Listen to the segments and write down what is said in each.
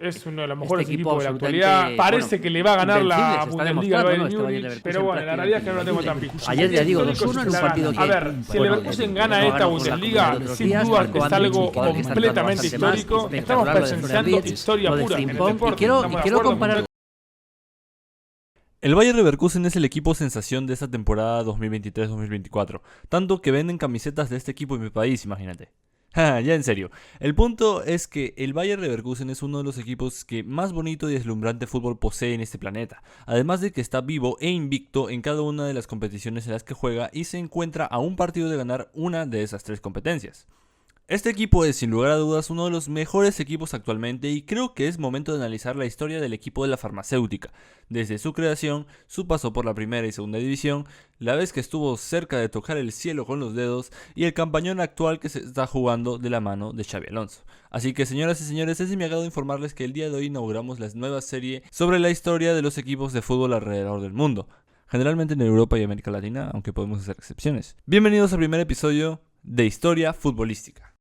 es uno de los Este mejores equipo equipos de la absolutamente, actualidad. Parece bueno, que le va a ganar la invencible, se está Bundesliga al demostrando, Bayern ¿no? Este Bayer Múnich, Leverkusen pero bueno, la realidad es que no lo tengo tan prácticamente pico. ayer ya digo, Histórico 2-1 en se un la partido gana. que... A ver, si el bueno, Leverkusen gana no esta ganó por la Bundesliga, Copa de otros sin días, duda marcó es antes, algo un jugador que está jugando completamente bastante más, histórico. Estamos espectacular lo de presenciando Florian Wirtz, historia lo de pura en el Frimpong, deporte. y quiero Estamos de comparar... acuerdo. El Bayer Leverkusen es el equipo sensación de esta temporada 2023-2024, tanto que venden camisetas de este equipo en mi país, imagínate. Ya en serio, el punto es que el Bayer Leverkusen es uno de los equipos que más bonito y deslumbrante fútbol posee en este planeta, además de que está vivo e invicto en cada una de las competiciones en las que juega y se encuentra a un partido de ganar una de esas 3 competencias. Este equipo es sin lugar a dudas uno de los mejores equipos actualmente y creo que es momento de analizar la historia del equipo de la farmacéutica, desde su creación, su paso por la primera y segunda división, la vez que estuvo cerca de tocar el cielo con los dedos y el campañón actual que se está jugando de la mano de Xabi Alonso. Así que señoras y señores, es de mi agrado informarles que el día de hoy inauguramos la nueva serie sobre la historia de los equipos de fútbol alrededor del mundo, generalmente en Europa y América Latina, aunque podemos hacer excepciones. Bienvenidos al primer episodio de Historia Futbolística.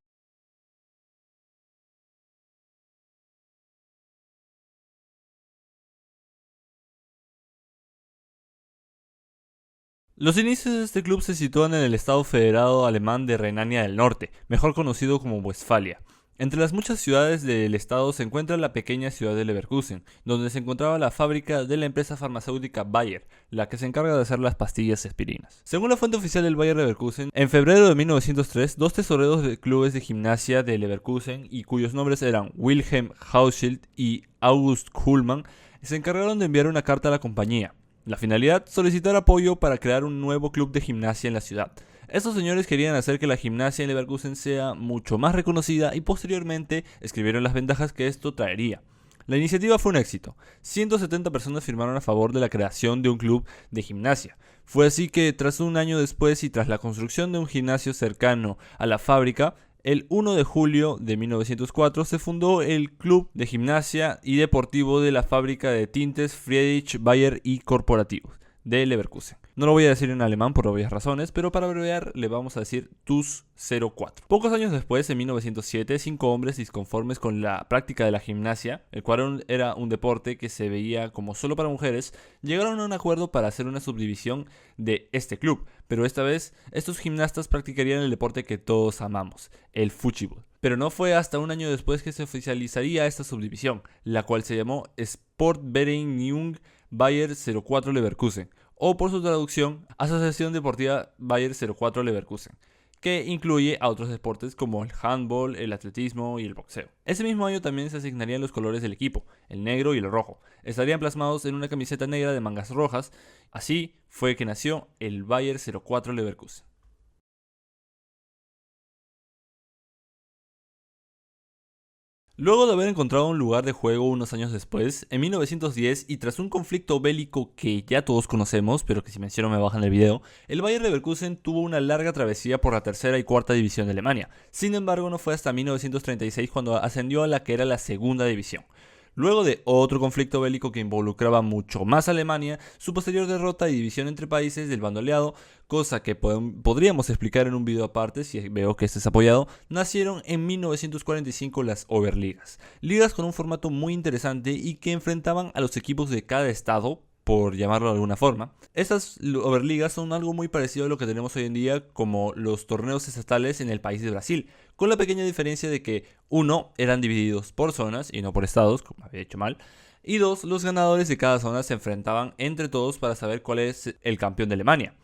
Los inicios de este club se sitúan en el estado federado alemán de Renania del Norte, mejor conocido como Westfalia. Entre las muchas ciudades del estado se encuentra la pequeña ciudad de Leverkusen, donde se encontraba la fábrica de la empresa farmacéutica Bayer, la que se encarga de hacer las pastillas aspirinas. Según la fuente oficial del Bayer Leverkusen, en febrero de 1903, 2 tesoreros de clubes de gimnasia de Leverkusen, y cuyos nombres eran Wilhelm Hauschild y August Kuhlmann, se encargaron de enviar una carta a la compañía. La finalidad, solicitar apoyo para crear un nuevo club de gimnasia en la ciudad. Estos señores querían hacer que la gimnasia en Leverkusen sea mucho más reconocida y posteriormente escribieron las ventajas que esto traería. La iniciativa fue un éxito. 170 personas firmaron a favor de la creación de un club de gimnasia. Fue así que tras un año después y tras la construcción de un gimnasio cercano a la fábrica, el 1 de julio de 1904 se fundó el Club de Gimnasia y Deportivo de la fábrica de tintes Friedrich Bayer y Corporativos de Leverkusen. No lo voy a decir en alemán por obvias razones, pero para abreviar le vamos a decir TuS 04. Pocos años después, en 1907, 5 hombres disconformes con la práctica de la gimnasia, el cual era un deporte que se veía como solo para mujeres, llegaron a un acuerdo para hacer una subdivisión de este club, pero esta vez estos gimnastas practicarían el deporte que todos amamos, el fútbol. Pero no fue hasta un año después que se oficializaría esta subdivisión, la cual se llamó Sportvereinigung Bayer 04 Leverkusen, o por su traducción, Asociación Deportiva Bayer 04 Leverkusen, que incluye a otros deportes como el handball, el atletismo y el boxeo. Ese mismo año también se asignarían los colores del equipo, el negro y el rojo. Estarían plasmados en una camiseta negra de mangas rojas. Así fue que nació el Bayer 04 Leverkusen. Luego de haber encontrado un lugar de juego unos años después, en 1910 y tras un conflicto bélico que ya todos conocemos, pero que si menciono me bajan el video, el Bayer Leverkusen tuvo una larga travesía por la tercera y cuarta división de Alemania. Sin embargo, no fue hasta 1936 cuando ascendió a la que era la segunda división. Luego de otro conflicto bélico que involucraba mucho más a Alemania, su posterior derrota y división entre países del bando aliado, cosa que podríamos explicar en un video aparte si veo que este es apoyado, nacieron en 1945 las Oberligas, ligas con un formato muy interesante y que enfrentaban a los equipos de cada estado, por llamarlo de alguna forma. Estas Oberligas son algo muy parecido a lo que tenemos hoy en día como los torneos estatales en el país de Brasil, con la pequeña diferencia de que, 1, eran divididos por zonas y no por estados, como había hecho mal, y 2, los ganadores de cada zona se enfrentaban entre todos para saber cuál es el campeón de Alemania.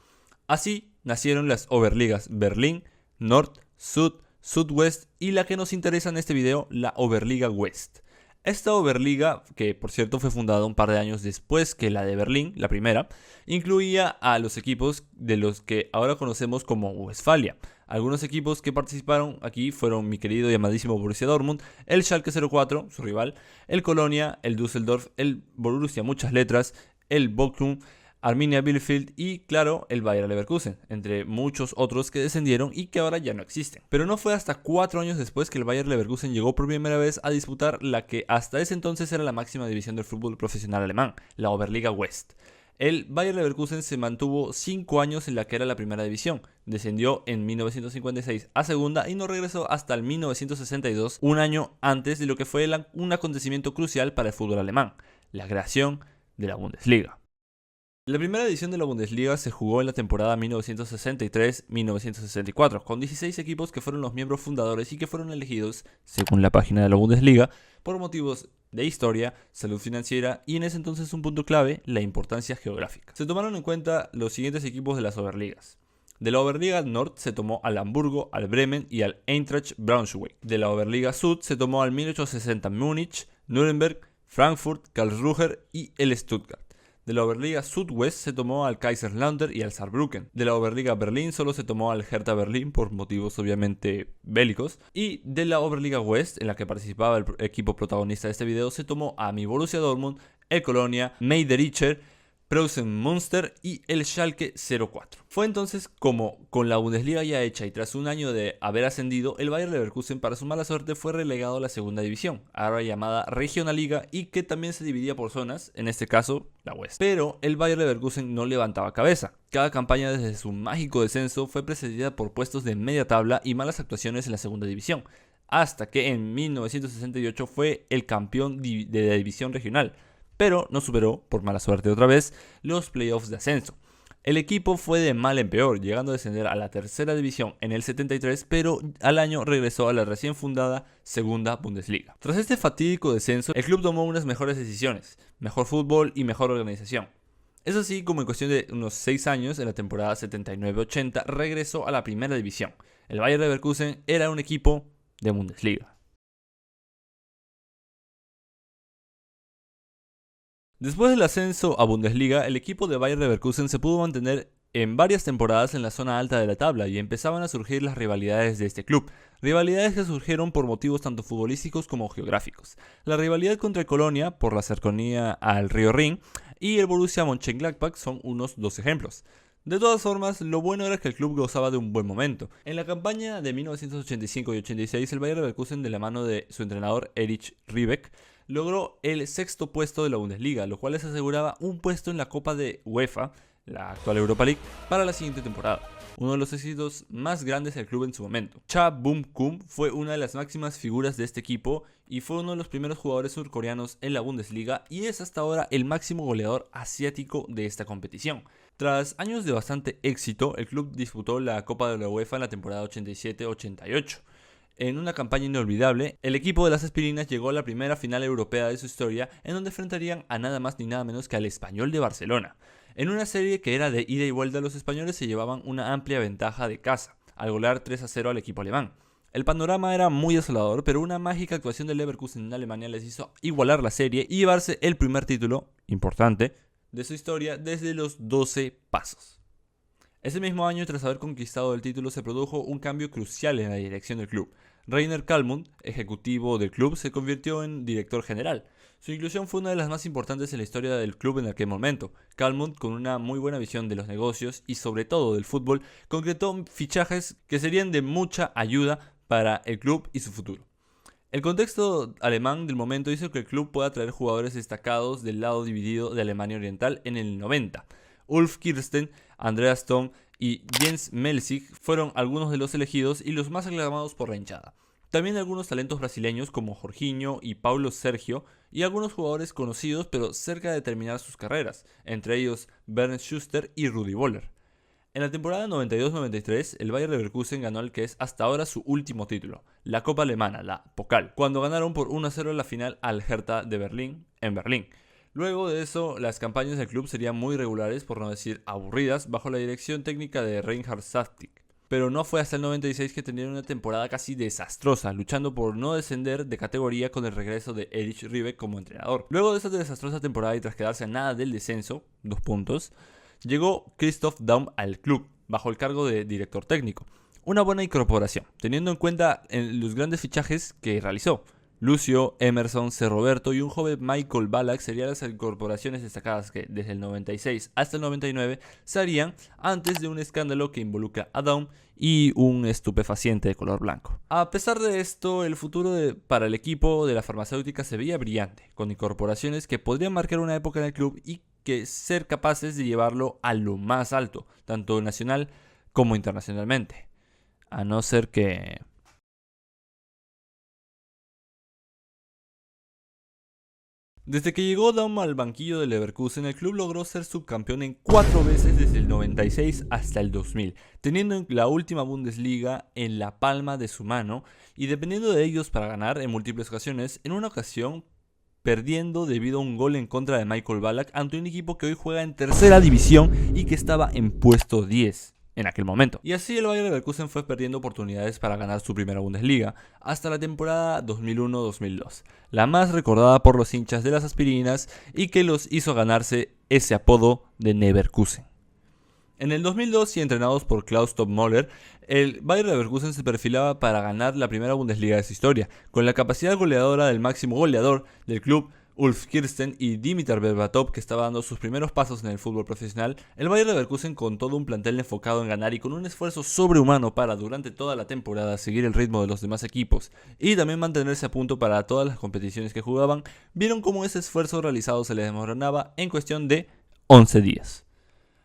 Así nacieron las Oberligas Berlín, Nord, Sud, Sudwest y la que nos interesa en este video, la Oberliga West. Esta Oberliga, que por cierto fue fundada un par de años después que la de Berlín, la primera, incluía a los equipos de los que ahora conocemos como Westfalia. Algunos equipos que participaron aquí fueron mi querido y amadísimo Borussia Dortmund, el Schalke 04, su rival, el Colonia, el Düsseldorf, el Borussia muchas letras, el Bochum, Arminia Bielefeld y, claro, el Bayer Leverkusen, entre muchos otros que descendieron y que ahora ya no existen. Pero no fue hasta 4 años después que el Bayer Leverkusen llegó por primera vez a disputar la que hasta ese entonces era la máxima división del fútbol profesional alemán, la Oberliga West. El Bayer Leverkusen se mantuvo 5 años en la que era la primera división, descendió en 1956 a segunda y no regresó hasta el 1962, un año antes de lo que fue un acontecimiento crucial para el fútbol alemán, la creación de la Bundesliga. La primera edición de la Bundesliga se jugó en la temporada 1963-1964, con 16 equipos que fueron los miembros fundadores y que fueron elegidos, según la página de la Bundesliga, por motivos de historia, salud financiera y en ese entonces un punto clave, la importancia geográfica. Se tomaron en cuenta los siguientes equipos de las Oberligas. De la Oberliga Nord se tomó al Hamburgo, al Bremen y al Eintracht Braunschweig. De la Oberliga Sud se tomó al 1860 Múnich, Nuremberg, Frankfurt, Karlsruhe y el Stuttgart. De la Oberliga Südwest se tomó al Kaiserslautern y al Saarbrücken. De la Oberliga Berlín solo se tomó al Hertha Berlín por motivos obviamente bélicos. Y de la Oberliga West, en la que participaba el equipo protagonista de este video, se tomó a mi Borussia Dortmund, el Colonia, Meidericher, Preußen Münster y el Schalke 04. Fue entonces como, con la Bundesliga ya hecha y tras un año de haber ascendido, el Bayer Leverkusen para su mala suerte fue relegado a la segunda división, ahora llamada Regionalliga y que también se dividía por zonas, en este caso la West. Pero el Bayer Leverkusen no levantaba cabeza. Cada campaña desde su mágico descenso fue precedida por puestos de media tabla y malas actuaciones en la segunda división, hasta que en 1968 fue el campeón de la división regional, pero no superó, por mala suerte otra vez, los playoffs de ascenso. El equipo fue de mal en peor, llegando a descender a la tercera división en el 73, pero al año regresó a la recién fundada segunda Bundesliga. Tras este fatídico descenso, el club tomó unas mejores decisiones, mejor fútbol y mejor organización. Es así como en cuestión de unos 6 años, en la temporada 79-80, regresó a la primera división. El Bayer Leverkusen era un equipo de Bundesliga. Después del ascenso a Bundesliga, el equipo de Bayer Leverkusen se pudo mantener en varias temporadas en la zona alta de la tabla y empezaban a surgir las rivalidades de este club. Rivalidades que surgieron por motivos tanto futbolísticos como geográficos. La rivalidad contra el Colonia por la cercanía al río Rin y el Borussia Mönchengladbach son unos 2 ejemplos. De todas formas, lo bueno era que el club gozaba de un buen momento. En la campaña de 1985 y 86, el Bayer Leverkusen, de la mano de su entrenador Erich Ribbeck, logró el 6º puesto de la Bundesliga, lo cual les aseguraba un puesto en la Copa de UEFA, la actual Europa League, para la siguiente temporada. Uno de los éxitos más grandes del club en su momento. Cha Bum-Kum fue una de las máximas figuras de este equipo y fue uno de los primeros jugadores surcoreanos en la Bundesliga y es hasta ahora el máximo goleador asiático de esta competición. Tras años de bastante éxito, el club disputó la Copa de la UEFA en la temporada 87-88. En una campaña inolvidable, el equipo de las Aspirinas llegó a la primera final europea de su historia, en donde enfrentarían a nada más ni nada menos que al Español de Barcelona. En una serie que era de ida y vuelta, los españoles se llevaban una amplia ventaja de casa, al golear 3-0 al equipo alemán. El panorama era muy desolador, pero una mágica actuación del Leverkusen en Alemania les hizo igualar la serie y llevarse el primer título, importante, de su historia desde los 12 pasos. Ese mismo año, tras haber conquistado el título, se produjo un cambio crucial en la dirección del club. Rainer Kallmund, ejecutivo del club, se convirtió en director general. Su inclusión fue una de las más importantes en la historia del club en aquel momento. Kallmund, con una muy buena visión de los negocios y sobre todo del fútbol, concretó fichajes que serían de mucha ayuda para el club y su futuro. El contexto alemán del momento hizo que el club pueda traer jugadores destacados del lado dividido de Alemania Oriental en el 90. Ulf Kirsten, Andreas Thom y Jens Melzig fueron algunos de los elegidos y los más aclamados por la hinchada. También algunos talentos brasileños como Jorginho y Paulo Sergio y algunos jugadores conocidos pero cerca de terminar sus carreras, entre ellos Bernd Schuster y Rudi Völler. En la temporada 92-93, el Bayer Leverkusen ganó el que es hasta ahora su último título, la Copa Alemana, la Pokal, cuando ganaron por 1-0 la final al Hertha de Berlín, en Berlín. Luego de eso, las campañas del club serían muy regulares, por no decir aburridas, bajo la dirección técnica de Reinhard Saftig. Pero no fue hasta el 96 que tenían una temporada casi desastrosa, luchando por no descender de categoría con el regreso de Erich Ribbeck como entrenador. Luego de esa desastrosa temporada y tras quedarse a nada del descenso, 2 puntos, llegó Christoph Daum al club, bajo el cargo de director técnico. Una buena incorporación, teniendo en cuenta los grandes fichajes que realizó. Lucio, Emerson, C. Roberto y un joven Michael Ballack serían las incorporaciones destacadas que desde el 96 hasta el 99 se harían antes de un escándalo que involucra a Daum y un estupefaciente de color blanco. A pesar de esto, el futuro para el equipo de la farmacéutica se veía brillante, con incorporaciones que podrían marcar una época en el club y que ser capaces de llevarlo a lo más alto, tanto nacional como internacionalmente. A no ser que... Desde que llegó Daum al banquillo del Leverkusen, el club logró ser subcampeón en 4 veces desde el 96 hasta el 2000, teniendo la última Bundesliga en la palma de su mano y dependiendo de ellos para ganar en múltiples ocasiones, en una ocasión perdiendo debido a un gol en contra de Michael Ballack ante un equipo que hoy juega en tercera división y que estaba en puesto 10 en aquel momento. Y así el Bayer Leverkusen fue perdiendo oportunidades para ganar su primera Bundesliga hasta la temporada 2001-2002, la más recordada por los hinchas de las aspirinas y que los hizo ganarse ese apodo de Neverkusen. En el 2002 y entrenados por Klaus Toppmöller, el Bayer Leverkusen se perfilaba para ganar la primera Bundesliga de su historia, con la capacidad goleadora del máximo goleador del club, Ulf Kirsten, y Dimitar Berbatov, que estaba dando sus primeros pasos en el fútbol profesional. El Bayer Leverkusen, con todo un plantel enfocado en ganar y con un esfuerzo sobrehumano para durante toda la temporada seguir el ritmo de los demás equipos y también mantenerse a punto para todas las competiciones que jugaban, vieron cómo ese esfuerzo realizado se les desmoronaba en cuestión de 11 días.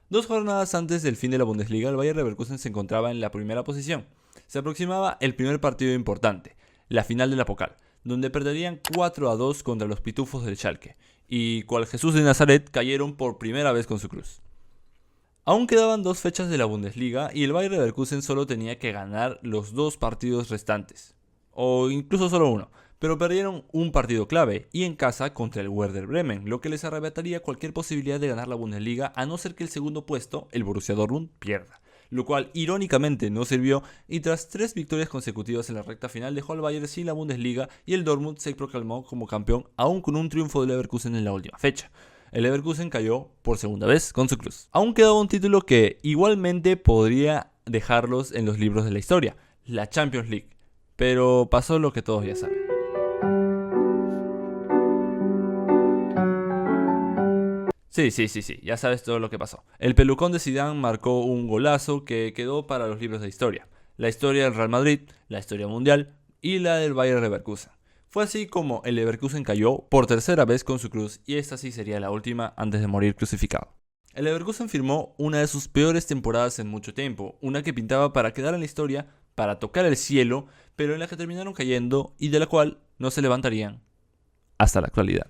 2 jornadas antes del fin de la Bundesliga, el Bayer Leverkusen se encontraba en la primera posición. Se aproximaba el primer partido importante, la final de la Pokal, donde perderían 4-2 contra los pitufos del Schalke, y cual Jesús de Nazaret cayeron por primera vez con su cruz. Aún quedaban 2 fechas de la Bundesliga y el Bayer Leverkusen solo tenía que ganar los 2 partidos restantes, o incluso solo uno, pero perdieron un partido clave y en casa contra el Werder Bremen, lo que les arrebataría cualquier posibilidad de ganar la Bundesliga a no ser que el segundo puesto, el Borussia Dortmund, pierda, lo cual irónicamente no sirvió y tras 3 victorias consecutivas en la recta final dejó al Bayern sin la Bundesliga y el Dortmund se proclamó como campeón aún con un triunfo de Leverkusen en la última fecha. El Leverkusen cayó por segunda vez con su cruz. Aún quedaba un título que igualmente podría dejarlos en los libros de la historia, la Champions League, pero pasó lo que todos ya saben. Sí, ya sabes todo lo que pasó. El pelucón de Zidane marcó un golazo que quedó para los libros de historia. La historia del Real Madrid, la historia mundial y la del Bayer Leverkusen. Fue así como el Leverkusen cayó por tercera vez con su cruz y esta sí sería la última antes de morir crucificado. El Leverkusen firmó una de sus peores temporadas en mucho tiempo, una que pintaba para quedar en la historia, para tocar el cielo, pero en la que terminaron cayendo y de la cual no se levantarían hasta la actualidad.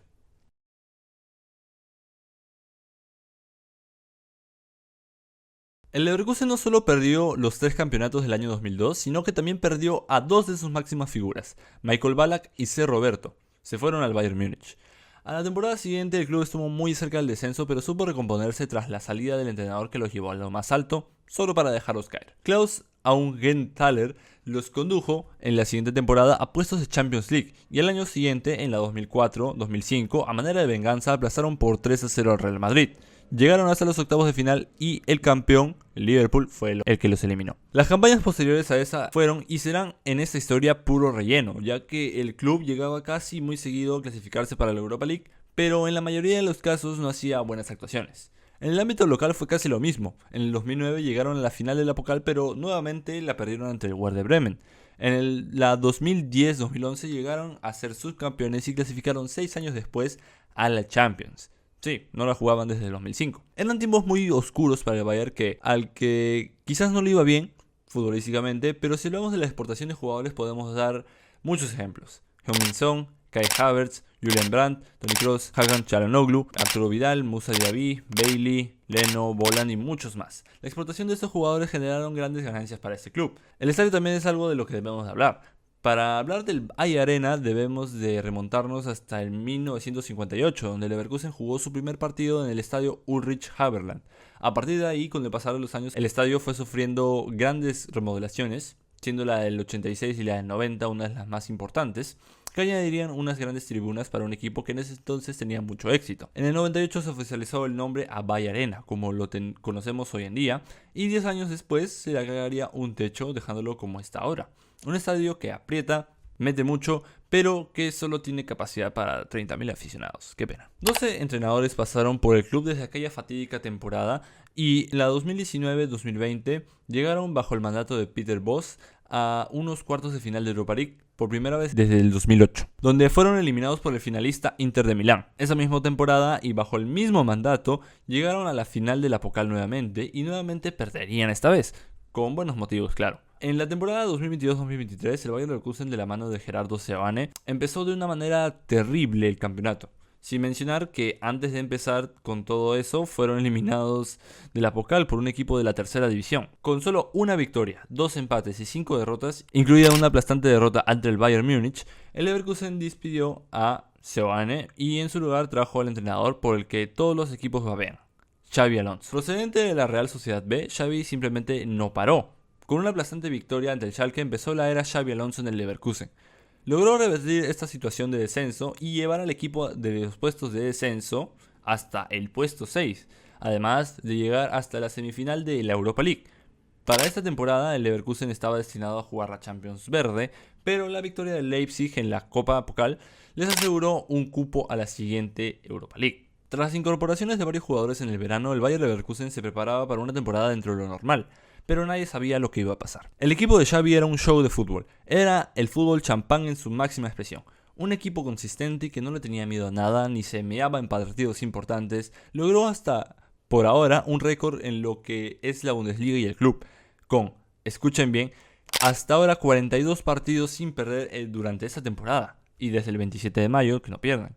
El Leverkusen no solo perdió los 3 campeonatos del año 2002, sino que también perdió a 2 de sus máximas figuras, Michael Ballack y C. Roberto. Se fueron al Bayern Múnich. A la temporada siguiente el club estuvo muy cerca del descenso, pero supo recomponerse tras la salida del entrenador que los llevó a lo más alto, solo para dejarlos caer. Klaus Augenthaler los condujo en la siguiente temporada a puestos de Champions League y el año siguiente, en la 2004-2005, a manera de venganza aplazaron por 3-0 al Real Madrid. Llegaron hasta los octavos de final y el campeón, el Liverpool, fue el que los eliminó. Las campañas posteriores a esa fueron y serán en esta historia puro relleno, ya que el club llegaba casi muy seguido a clasificarse para la Europa League, pero en la mayoría de los casos no hacía buenas actuaciones. En el ámbito local fue casi lo mismo. En el 2009 llegaron a la final de la Pokal, pero nuevamente la perdieron ante el Werder Bremen. En la 2010-2011 llegaron a ser subcampeones y clasificaron 6 años después a la Champions. Sí, no la jugaban desde el 2005. Eran tiempos muy oscuros para el Bayern al que quizás no le iba bien futbolísticamente, pero si hablamos de la exportación de jugadores podemos dar muchos ejemplos. Heung-min Son, Kai Havertz, Julian Brandt, Toni Kroos, Hakan Çalhanoğlu, Arturo Vidal, Moussa Diaby, Bailey, Leno, Bolan y muchos más. La exportación de estos jugadores generaron grandes ganancias para este club. El estadio también es algo de lo que debemos hablar. Para hablar del Bayer Arena debemos de remontarnos hasta el 1958, donde Leverkusen jugó su primer partido en el estadio Ulrich Haberland. A partir de ahí, con el pasar de los años, el estadio fue sufriendo grandes remodelaciones, siendo la del 86 y la del 90 una de las más importantes, que añadirían unas grandes tribunas para un equipo que en ese entonces tenía mucho éxito. En el 98 se oficializó el nombre a Bayer Arena, como lo conocemos hoy en día, y 10 años después se le agregaría un techo dejándolo como está ahora. Un estadio que aprieta, mete mucho, pero que solo tiene capacidad para 30.000 aficionados. Qué pena. 12 entrenadores pasaron por el club desde aquella fatídica temporada y en la 2019-2020 llegaron bajo el mandato de Peter Bosz a unos cuartos de final de Europa League, por primera vez desde el 2008, donde fueron eliminados por el finalista Inter de Milán. Esa misma temporada y bajo el mismo mandato llegaron a la final de la Pokal nuevamente y nuevamente perderían esta vez, con buenos motivos, claro. En la temporada 2022-2023 el Bayer Leverkusen de la mano de Gerardo Seoane empezó de una manera terrible el campeonato. Sin mencionar que antes de empezar con todo eso fueron eliminados de la Pokal por un equipo de la tercera división. Con solo una victoria, 2 empates y 5 derrotas, incluida una aplastante derrota ante el Bayern Múnich, el Leverkusen despidió a Seoane y en su lugar trajo al entrenador por el que todos los equipos babean, Xabi Alonso. Procedente de la Real Sociedad B, Xabi simplemente no paró. Con una aplastante victoria ante el Schalke empezó la era Xabi Alonso en el Leverkusen. Logró revertir esta situación de descenso y llevar al equipo de los puestos de descenso hasta el puesto 6, además de llegar hasta la semifinal de la Europa League. Para esta temporada el Leverkusen estaba destinado a jugar la Champions Verde, pero la victoria del Leipzig en la Copa Pokal les aseguró un cupo a la siguiente Europa League. Tras las incorporaciones de varios jugadores en el verano, el Bayer Leverkusen se preparaba para una temporada dentro de lo normal, pero nadie sabía lo que iba a pasar. El equipo de Xavi era un show de fútbol, era el fútbol champán en su máxima expresión. Un equipo consistente que no le tenía miedo a nada, ni se meaba en partidos importantes, logró hasta, por ahora, un récord en lo que es la Bundesliga y el club, con, escuchen bien, hasta ahora 42 partidos sin perder durante esta temporada, y desde el 27 de mayo que no pierdan.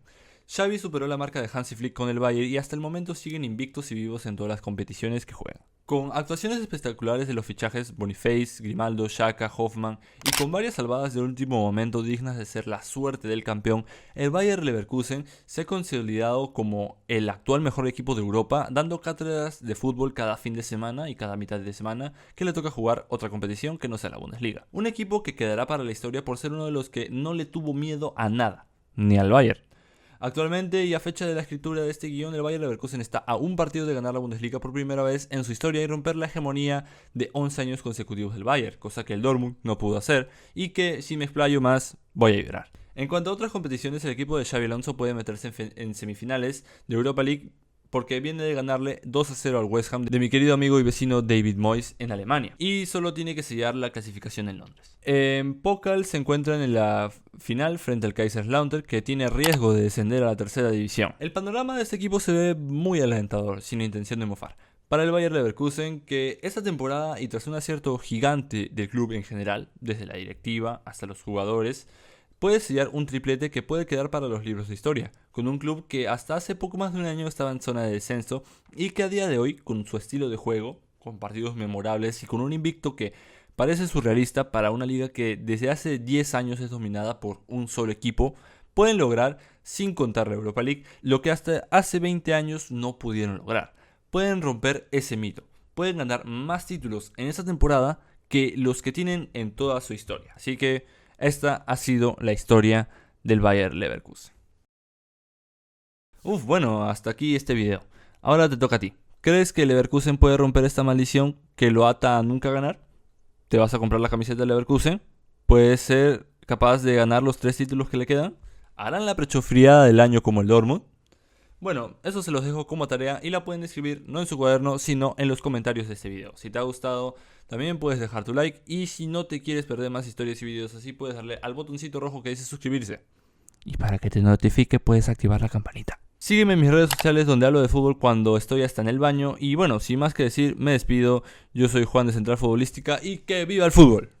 Xavi superó la marca de Hansi Flick con el Bayern y hasta el momento siguen invictos y vivos en todas las competiciones que juegan. Con actuaciones espectaculares de los fichajes Boniface, Grimaldo, Xhaka, Hoffmann y con varias salvadas de último momento dignas de ser la suerte del campeón, el Bayer Leverkusen se ha consolidado como el actual mejor equipo de Europa, dando cátedras de fútbol cada fin de semana y cada mitad de semana que le toca jugar otra competición que no sea la Bundesliga. Un equipo que quedará para la historia por ser uno de los que no le tuvo miedo a nada, ni al Bayern. Actualmente y a fecha de la escritura de este guión, el Bayer Leverkusen está a un partido de ganar la Bundesliga por primera vez en su historia y romper la hegemonía de 11 años consecutivos del Bayern, cosa que el Dortmund no pudo hacer y que, si me explayo más, voy a llorar. En cuanto a otras competiciones, el equipo de Xabi Alonso puede meterse en semifinales de Europa League porque viene de ganarle 2-0 al West Ham de mi querido amigo y vecino David Moyes en Alemania. Y solo tiene que sellar la clasificación en Londres. En Pokal se encuentran en la final frente al Kaiserslautern, que tiene riesgo de descender a la tercera división. El panorama de este equipo se ve muy alentador, sin intención de mofar. Para el Bayer Leverkusen, que esta temporada y tras un acierto gigante del club en general, desde la directiva hasta los jugadores, puede sellar un triplete que puede quedar para los libros de historia, con un club que hasta hace poco más de un año estaba en zona de descenso y que a día de hoy, con su estilo de juego, con partidos memorables y con un invicto que parece surrealista para una liga que desde hace 10 años es dominada por un solo equipo, pueden lograr, sin contar la Europa League, lo que hasta hace 20 años no pudieron lograr. Pueden romper ese mito, pueden ganar más títulos en esta temporada que los que tienen en toda su historia. Así que esta ha sido la historia del Bayer Leverkusen. Bueno, hasta aquí este video. Ahora te toca a ti. ¿Crees que el Leverkusen puede romper esta maldición que lo ata a nunca ganar? ¿Te vas a comprar la camiseta del Leverkusen? ¿Puedes ser capaz de ganar los 3 títulos que le quedan? ¿Harán la pechofriada del año como el Dortmund? Bueno, eso se los dejo como tarea y la pueden escribir no en su cuaderno, sino en los comentarios de este video. Si te ha gustado, también puedes dejar tu like y si no te quieres perder más historias y videos así, puedes darle al botoncito rojo que dice suscribirse. Y para que te notifique, puedes activar la campanita. Sígueme en mis redes sociales donde hablo de fútbol cuando estoy hasta en el baño. Y bueno, sin más que decir, me despido. Yo soy Juan de Central Futbolística y ¡que viva el fútbol!